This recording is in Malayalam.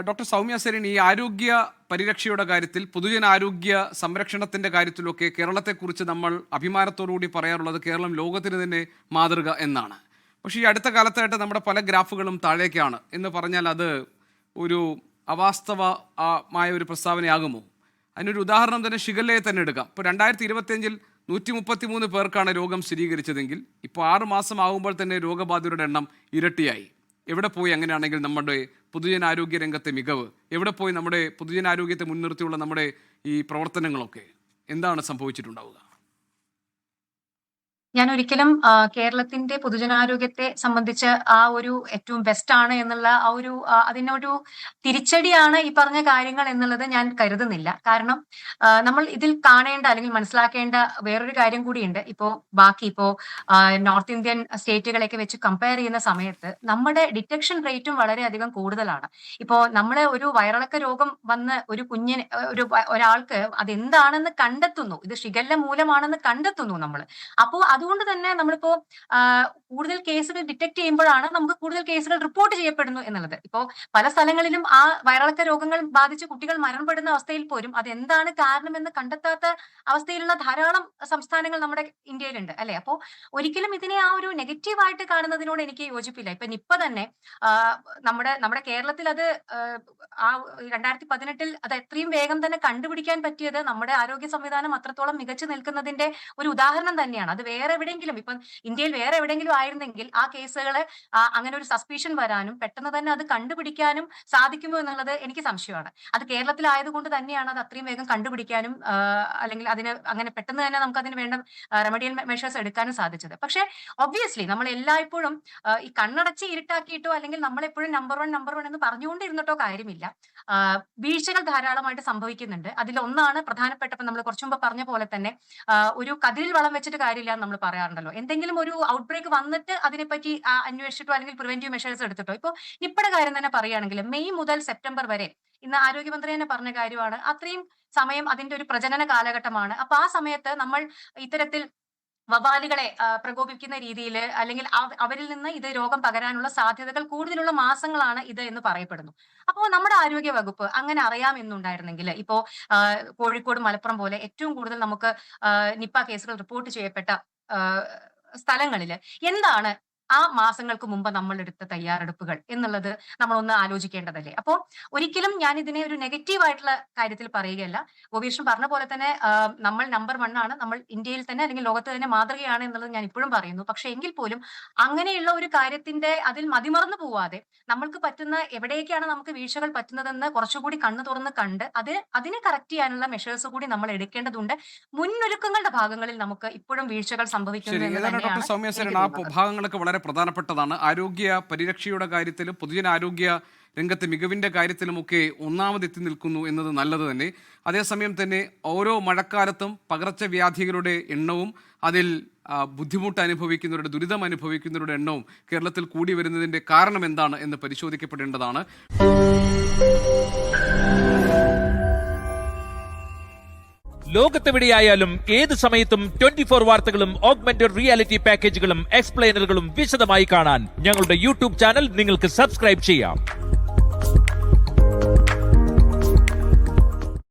ഡോക്ടർ സൗമ്യ സെരീൻ, ഈ ആരോഗ്യ പരിരക്ഷയുടെ കാര്യത്തിൽ, പൊതുജനാരോഗ്യ സംരക്ഷണത്തിന്റെ കാര്യത്തിലൊക്കെ കേരളത്തെക്കുറിച്ച് നമ്മൾ അഭിമാനത്തോടുകൂടി പറയാറുള്ളത് കേരളം ലോകത്തിന് തന്നെ മാതൃക എന്നാണ്. പക്ഷേ ഈ അടുത്ത കാലത്തായിട്ട് നമ്മുടെ പല ഗ്രാഫുകളും താഴേക്കാണ് എന്ന് പറഞ്ഞാൽ അത് ഒരു അവാസ്തവമായ ഒരു പ്രസ്താവനയാകുമോ? അതിനൊരു ഉദാഹരണം തന്നെ ഷിഗല്ലയെ തന്നെ എടുക്കാം. ഇപ്പോൾ 2025 133 പേർക്കാണ് രോഗം സ്ഥിരീകരിച്ചതെങ്കിൽ ഇപ്പോൾ 6 മാസം ആകുമ്പോൾ തന്നെ രോഗബാധിതരുടെ എണ്ണം ഇരട്ടിയായി. എവിടെ പോയി അങ്ങനെയാണെങ്കിൽ നമ്മുടെ പൊതുജനാരോഗ്യ രംഗത്തെ മികവ്? എവിടെ പോയി നമ്മുടെ പൊതുജനാരോഗ്യത്തെ മുൻനിർത്തിയുള്ള നമ്മുടെ ഈ പ്രവർത്തനങ്ങളൊക്കെ? എന്താണ് സംഭവിച്ചിട്ടുണ്ടാവുക? ഞാൻ ഒരിക്കലും കേരളത്തിന്റെ പൊതുജനാരോഗ്യത്തെ സംബന്ധിച്ച് ആ ഒരു ഏറ്റവും ബെസ്റ്റ് ആണ് എന്നുള്ള അതിനൊരു തിരിച്ചടിയാണ് ഈ പറഞ്ഞ കാര്യങ്ങൾ എന്നുള്ളത് ഞാൻ കരുതുന്നില്ല. കാരണം നമ്മൾ ഇതിൽ കാണേണ്ട അല്ലെങ്കിൽ മനസ്സിലാക്കേണ്ട വേറൊരു കാര്യം കൂടിയുണ്ട്. ഇപ്പോ നോർത്ത് ഇന്ത്യൻ സ്റ്റേറ്റുകളെയൊക്കെ വെച്ച് കമ്പയർ ചെയ്യുന്ന സമയത്ത് നമ്മുടെ ഡിറ്റക്ഷൻ റേറ്റും വളരെയധികം കൂടുതലാണ്. നമ്മളെ ഒരു വയറിളക്ക രോഗം വന്ന് ഒരു കുഞ്ഞിന് ഒരാൾക്ക് അതെന്താണെന്ന് കണ്ടെത്തുന്നു, ഇത് ഷിഗല്ല മൂലമാണെന്ന് കണ്ടെത്തുന്നു നമ്മൾ. അപ്പോൾ അതുകൊണ്ട് തന്നെ നമ്മളിപ്പോ കൂടുതൽ കേസുകൾ ഡിറ്റക്ട് ചെയ്യുമ്പോഴാണ് നമുക്ക് കൂടുതൽ കേസുകൾ റിപ്പോർട്ട് ചെയ്യപ്പെടുന്നു എന്നുള്ളത്. പല സ്ഥലങ്ങളിലും ആ വയറിളക്ക രോഗങ്ങൾ ബാധിച്ച് കുട്ടികൾ മരണപ്പെടുന്ന അവസ്ഥയിൽ പോലും അതെന്താണ് കാരണമെന്ന് കണ്ടെത്താത്ത അവസ്ഥയിലുള്ള ധാരാളം സംസ്ഥാനങ്ങൾ നമ്മുടെ ഇന്ത്യയിലുണ്ട്, അല്ലെ? അപ്പോൾ ഒരിക്കലും ഇതിനെ ആ ഒരു നെഗറ്റീവായിട്ട് കാണുന്നതിനോട് എനിക്ക് യോജിപ്പില്ല. നിപ്പ തന്നെ നമ്മുടെ കേരളത്തിൽ അത് ആ 2018 അത് എത്രയും വേഗം തന്നെ കണ്ടുപിടിക്കാൻ പറ്റിയത് നമ്മുടെ ആരോഗ്യ സംവിധാനം അത്രത്തോളം മികച്ചു നിൽക്കുന്നതിന്റെ ഒരു ഉദാഹരണം തന്നെയാണ്. അത് വേറെ എവിടെയെങ്കിലും, ഇന്ത്യയിൽ വേറെ എവിടെയെങ്കിലും ആയിരുന്നെങ്കിൽ ആ കേസുകള് അങ്ങനെ ഒരു സസ്പീഷൻ വരാനും പെട്ടെന്ന് തന്നെ അത് കണ്ടുപിടിക്കാനും സാധിക്കുമോ എന്നുള്ളത് എനിക്ക് സംശയമാണ്. അത് കേരളത്തിലായതുകൊണ്ട് തന്നെയാണ് അത് അത്രയും വേഗം കണ്ടുപിടിക്കാനും അല്ലെങ്കിൽ അതിന് അങ്ങനെ പെട്ടെന്ന് തന്നെ നമുക്ക് അതിന് വേണ്ട റെമഡിയൽ മെഷേഴ്സ് എടുക്കാനും സാധിച്ചത്. പക്ഷേ ഒബ്വിയസ്ലി നമ്മൾ എല്ലായ്പ്പോഴും ഈ കണ്ണടച്ച് ഇരുട്ടാക്കിയിട്ടോ അല്ലെങ്കിൽ നമ്മളെപ്പോഴും നമ്പർ വൺ എന്ന് പറഞ്ഞുകൊണ്ടിരുന്നിട്ടോ കാര്യമില്ല. വീഴ്ചകൾ ധാരാളമായിട്ട് സംഭവിക്കുന്നുണ്ട്. അതിലൊന്നാണ് പ്രധാനപ്പെട്ട, നമ്മൾ കുറച്ചു മുമ്പ് പറഞ്ഞ പോലെ തന്നെ ഒരു കതിരിൽ വളം വെച്ചിട്ട് കാര്യമില്ല എന്ന് നമ്മൾ പറയാറുണ്ടല്ലോ. എന്തെങ്കിലും ഒരു ഔട്ട് ബ്രേക്ക് വന്നിട്ട് അതിനെപ്പറ്റി അന്വേഷിച്ചിട്ടോ അല്ലെങ്കിൽ പ്രിവെന്റീവ് മെഷേഴ്സ് എടുത്തിട്ടോ. നിപ്പയുടെ കാര്യം തന്നെ പറയുകയാണെങ്കിൽ മെയ് മുതൽ സെപ്റ്റംബർ വരെ, ഇന്ന് ആരോഗ്യമന്ത്രി തന്നെ പറഞ്ഞ കാര്യമാണ്, അത്രയും സമയം അതിന്റെ ഒരു പ്രജനന കാലഘട്ടമാണ്. അപ്പൊ ആ സമയത്ത് നമ്മൾ ഇത്തരത്തിൽ വവ്വാലുകളെ പ്രകോപിക്കുന്ന രീതിയിൽ അല്ലെങ്കിൽ അവരിൽ നിന്ന് ഇത് രോഗം പകരാനുള്ള സാധ്യതകൾ കൂടുതലുള്ള മാസങ്ങളാണ് ഇത് എന്ന് പറയപ്പെടുന്നു. അപ്പോൾ നമ്മുടെ ആരോഗ്യ വകുപ്പ് അങ്ങനെ അറിയാമെന്നുണ്ടായിരുന്നെങ്കിൽ കോഴിക്കോട്, മലപ്പുറം പോലെ ഏറ്റവും കൂടുതൽ നമുക്ക് നിപ്പ കേസുകൾ റിപ്പോർട്ട് ചെയ്യപ്പെട്ട സ്ഥലങ്ങളിൽ എന്താണ് ആ മാസങ്ങൾക്ക് മുമ്പ് നമ്മൾ എടുത്ത തയ്യാറെടുപ്പുകൾ എന്നുള്ളത് നമ്മളൊന്ന് ആലോചിക്കേണ്ടതല്ലേ? അപ്പോൾ ഒരിക്കലും ഞാൻ ഇതിനെ ഒരു നെഗറ്റീവ് ആയിട്ടുള്ള കാര്യത്തിൽ പറയുകയല്ല. ഗോപീകൃഷ്ണൻ പറഞ്ഞ പോലെ തന്നെ നമ്മൾ നമ്പർ 1 ആണ്, നമ്മൾ ഇന്ത്യയിൽ തന്നെ അല്ലെങ്കിൽ ലോകത്ത് തന്നെ മാതൃകയാണ് എന്നുള്ളത് ഞാൻ ഇപ്പോഴും പറയുന്നു. പക്ഷെ എങ്കിൽ പോലും അങ്ങനെയുള്ള ഒരു കാര്യത്തിന്റെ അതിൽ മതിമറന്നു പോവാതെ നമ്മൾക്ക് പറ്റുന്ന എവിടേക്കാണ് നമുക്ക് വീഴ്ചകൾ പറ്റുന്നതെന്ന് കുറച്ചുകൂടി കണ്ണു തുറന്ന് കണ്ട് അതിനെ കറക്റ്റ് ചെയ്യാനുള്ള മെഷേഴ്സ് കൂടി നമ്മൾ എടുക്കേണ്ടതുണ്ട്. മുന്നൊരുക്കങ്ങളുടെ ഭാഗങ്ങളിൽ നമുക്ക് ഇപ്പോഴും വീഴ്ചകൾ സംഭവിക്കുന്നു. പ്രധാനപ്പെട്ടതാണ്. ആരോഗ്യ പരിരക്ഷയുടെ കാര്യത്തിലും പൊതുജനാരോഗ്യ രംഗത്തെ മികവിൻ്റെ കാര്യത്തിലുമൊക്കെ ഒന്നാമതെത്തി നിൽക്കുന്നു എന്നത് നല്ലത് തന്നെ. അതേസമയം തന്നെ ഓരോ മഴക്കാലത്തും പകർച്ചവ്യാധികളുടെ എണ്ണവും അതിൽ ബുദ്ധിമുട്ട് അനുഭവിക്കുന്നവരുടെ, ദുരിതം അനുഭവിക്കുന്നവരുടെ എണ്ണവും കേരളത്തിൽ കൂടി വരുന്നതിൻ്റെ കാരണം എന്താണ് എന്ന് പരിശോധിക്കപ്പെടേണ്ടതാണ്. ലോകത്തെവിടെയായാലും ഏത് സമയത്തും 24 വാർത്തകളും ഓഗ്മെന്റഡ് റിയാലിറ്റി പാക്കേജുകളും എക്സ്പ്ലെയിനറുകളും വിശദമായി കാണാൻ ഞങ്ങളുടെ യൂട്യൂബ് ചാനൽ നിങ്ങൾക്ക് സബ്സ്ക്രൈബ് ചെയ്യാം.